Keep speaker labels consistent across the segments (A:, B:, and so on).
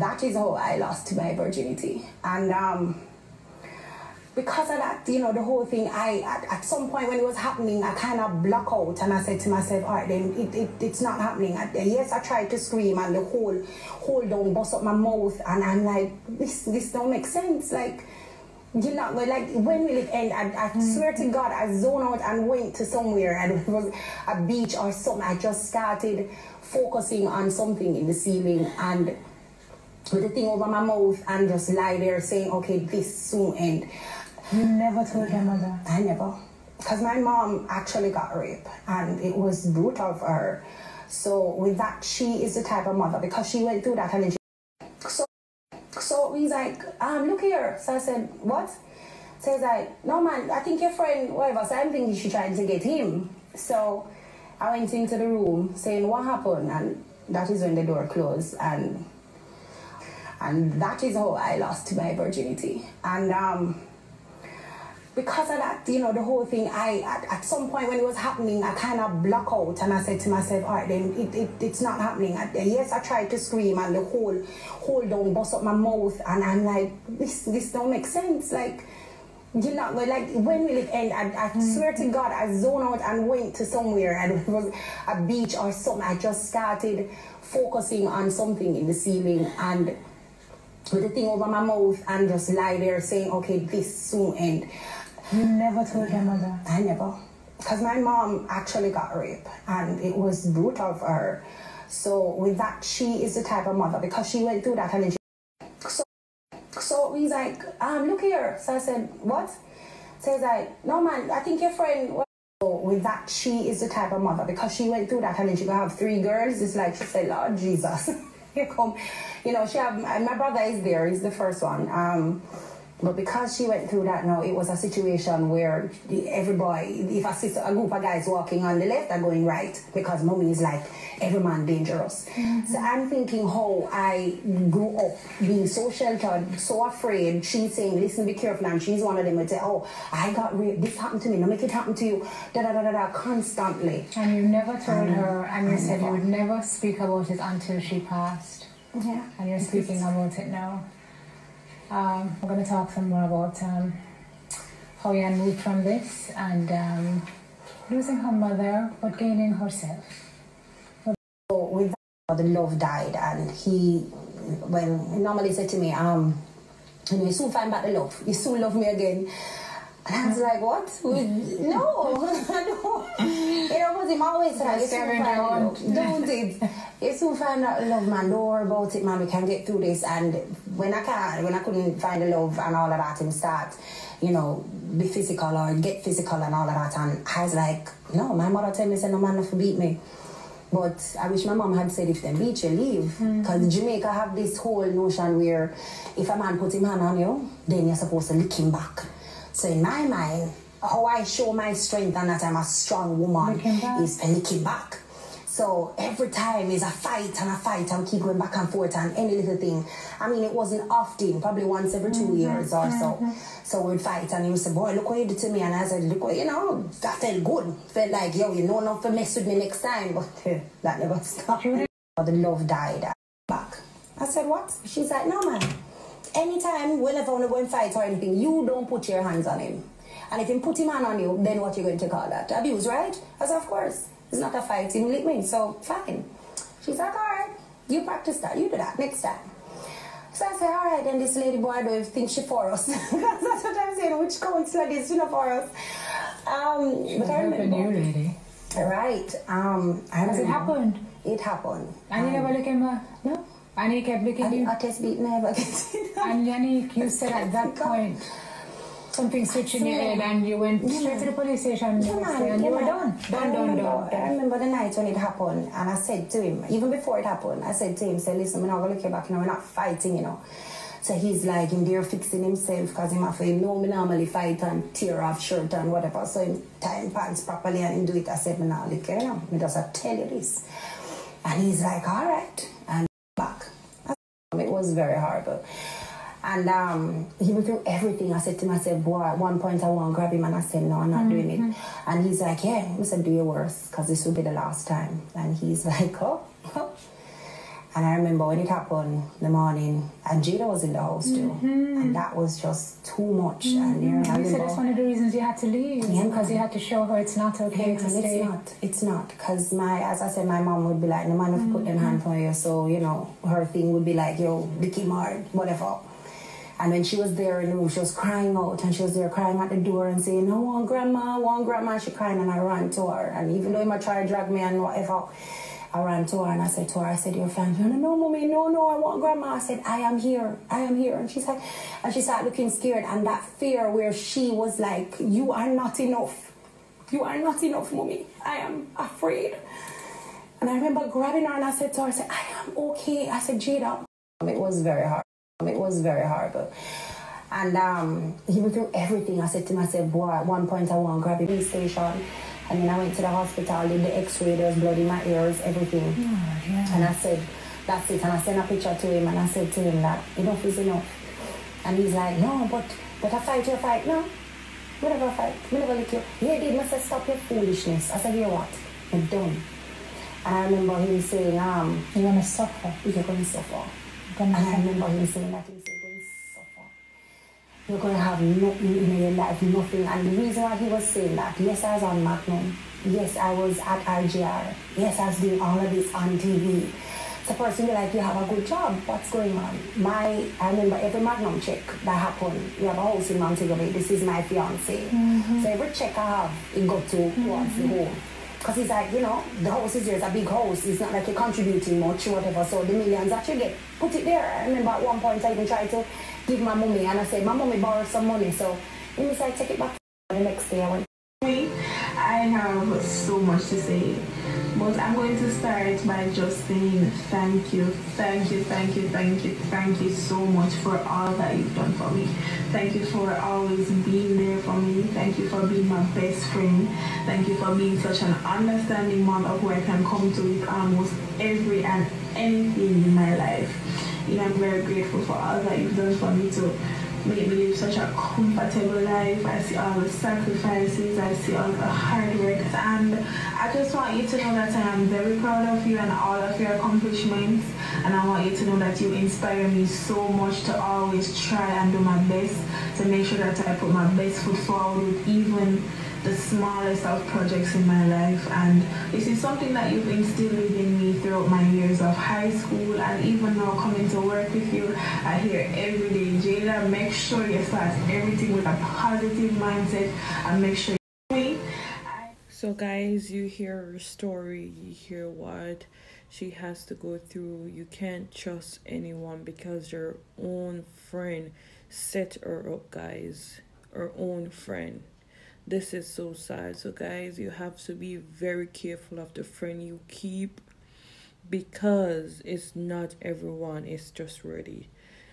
A: that is how I lost my virginity. And because of that, you know, the whole thing, at some point when it was happening, I kind of block out and I said to myself, all right, then it's not happening. Yes, I tried to scream and the whole hold down, bust up my mouth, and I'm like, this don't make sense. Like, you know, like, when will it end? I swear to God, I zoned out and went to somewhere, and it was a beach or something. I just started focusing on something in the ceiling and with the thing over my mouth and just lie there saying, okay, this soon end.
B: You never told your mother?
A: I never. Because my mom actually got raped and it was brutal for her. So with that, she is the type of mother, because she went through that and so he's like, look here. So I said, what? So he's like, no man, I think your friend, whatever, so I'm thinking she's trying to get him. So I went into the room saying, what happened? And that is when the door closed. And And that is how I lost my virginity. And because of that, you know, the whole thing, at some point when it was happening, I kind of block out and I said to myself, all right, then it's not happening. Yes, I tried to scream and the whole don't bust up my mouth, and I'm like, this don't make sense. Like, you know, like, when will it end? I swear to God, I zoned out and went to somewhere, and it was a beach or something. I just started focusing on something in the ceiling and with the thing over my mouth and just lie there saying, okay, this soon end.
B: You never told your mother?
A: I never. Because my mom actually got raped and it was brutal for her. So with that, she is the type of mother, because she went through that and then so he's like, look here. So I said, what? So he's like, no man, I think your friend... So with that, she is the type of mother, because she went through that and then she gonna have 3 girls. It's like, she said, Lord Jesus, here come. You know, my brother is there, he's the first one. But because she went through that now, it was a situation where everybody, if I see a group of guys walking on the left, they're going right, because mommy is like, every man dangerous. So I'm thinking how I grew up being so sheltered, so afraid. She's saying, listen, be careful, and she's one of them would say, oh, I got raped, this happened to me, now make it happen to you, da-da-da-da-da, constantly.
B: And you never told her, and you said you would never speak about it until she passed.
A: Yeah.
B: And you're speaking about it now. We're going to talk some more about how Yan moved from this and losing her mother but gaining herself.
A: So with that, the love died, and he normally said to me, you soon find back the love, you soon love me again. And I was like, what? No, you know, because him always said, you soon find love. Don't it? You soon find that love, man. Don't worry about it, man. We can get through this. And when I couldn't find the love and all of that, him start, you know, be physical or get physical and all of that. And I was like, no, my mother told me, say, no man have to beat me. But I wish my mom had said, if they beat you, leave. Because Jamaica have this whole notion where if a man puts his hand on you, then you're supposed to lick him back. So in my mind, how I show my strength and that I'm a strong woman is to lick him back. So every time is a fight and keep going back and forth and any little thing. I mean, it wasn't often, probably once every 2 years or so. So we'd fight and he would say, boy, look what you did to me. And I said, look what, you know, that felt good. Felt like, yo, you know not to mess with me next time. But that never stopped. The love died back. I said, what? She's like, no, man. Anytime, whenever I want to go and fight or anything, you don't put your hands on him. And if he put him hand on you, then what you going to call that? Abuse, right? I said, of course. It's not a fight, he lick me, so fine. She's like, all right, you practice that, you do that next time. So I said, all right, then this lady boy, I don't think she for us. That's what I'm saying, which counsellor is, she not for us. But I remember,
B: new lady.
A: Right.
B: Has it happened?
A: It happened.
B: And you never look at her?
A: No.
B: And he kept looking at you?
A: I test beat never get it.
B: And Yannick, you said at that point, something switched in your head and you went straight to the police station and you were done. Done.
A: I remember the night when it happened, and I said to him, even before it happened, I said to him, say, listen, we're not going to look you back, you know, we're not fighting, you know. So he's like, him there fixing himself, because him after him know me normally fight and tear off shirt and whatever. So him tie him pants properly and him do it. I said, me not look, you know, me just tell you this. And he's like, all right. And back. It was very horrible. And he went through everything. I said to myself, boy, at one point I want to grab him, and I said, no, I'm not doing it. And he's like, yeah. I said, do your worst, because this will be the last time. And he's like, oh. And I remember when it happened in the morning, and Jada was in the house too. And that was just too much. And you
B: said that's one of the reasons you had to leave, because you had to show her it's not okay to stay.
A: It's not. Because as I said, my mom would be like, no man have put them hand on you. So, you know, her thing would be like, yo, lick him hard, whatever. And when she was there in the room, she was crying out, and she was there crying at the door and saying, I want grandma, she crying, and I ran to her. And even though he might try to drag me and whatever, I ran to her and I said to her, you're fine. No, mommy, no, I want grandma. I said, I am here. And she's like, and she started looking scared, and that fear where she was like, you are not enough. You are not enough, mommy. I am afraid. And I remember grabbing her and I said to her, I am okay. I said, Jada. It was very hard. It was very horrible. And he went through everything. I said to myself, boy, at one point I want to grab him in the station. And then I went to the hospital, did the x-ray, there was blood in my ears, everything. And I said, That's it. And I sent a picture to him and I said to him that enough is enough. And he's like, no, but I fight your fight. No, we never fight. We never lick you. Yeah, did. I said, stop your foolishness. I said, you know what? I'm done. And I remember him saying,
B: you're going to suffer.
A: You're going to suffer. And I remember him saying that, he said, you're going to suffer. You're going to have nothing in your life, nothing. And the reason why he was saying that, yes, I was on Magnum. Yes, I was at RGR. Yes, I was doing all of this on TV. So person be like, you have a good job. What's going on? I remember every Magnum check that happened. We have a house in Montego Bay. This is my fiance. So every check I have, it got towards the home. Because he's like, you know, the house is yours, a big house. It's not like you're contributing much or whatever. So the millions that you get, put it there. I remember at one point I even tried to give my mommy, and I said, my mommy borrowed some money. So he said, take it back. The next day I went.
C: I have so much to say, but I'm going to start by just saying thank you so much for all that you've done for me. Thank you for always being there for me. Thank you for being my best friend. Thank you for being such an understanding mother who I can come to with almost every and anything in my life. You know, I'm very grateful for all that you've done for me to make me live such a comfortable life. I see all the sacrifices, I see all the hard work, and I just want you to know that I am very proud of you and all of your accomplishments, and I want you to know that you inspire me so much to always try and do my best to make sure that I put my best foot forward with even the smallest of projects in my life. And this is something that you've instilled within me throughout my years of high school, and even now coming to work with you, I hear every day, Jada, make sure you start everything with a positive mindset and make sure you.
D: So guys, you hear her story, you hear what she has to go through. You can't trust anyone because your own friend set her up, guys. Her own friend. This is so sad. So guys, you have to be very careful of the friend you keep, because it's not everyone is trustworthy.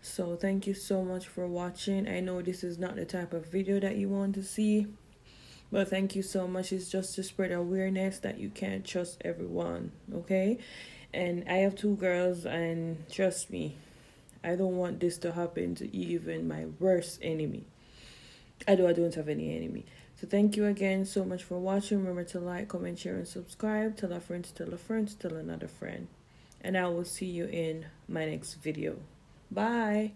D: So thank you so much for watching. I know this is not the type of video that you want to see, but thank you so much. It's just to spread awareness that you can't trust everyone, okay? And I have 2 girls, and trust me, I don't want this to happen to even my worst enemy. I don't have any enemy. So thank you again so much for watching. Remember to like, comment, share, and subscribe. Tell a friend, tell a friend, tell another friend. And I will see you in my next video. Bye.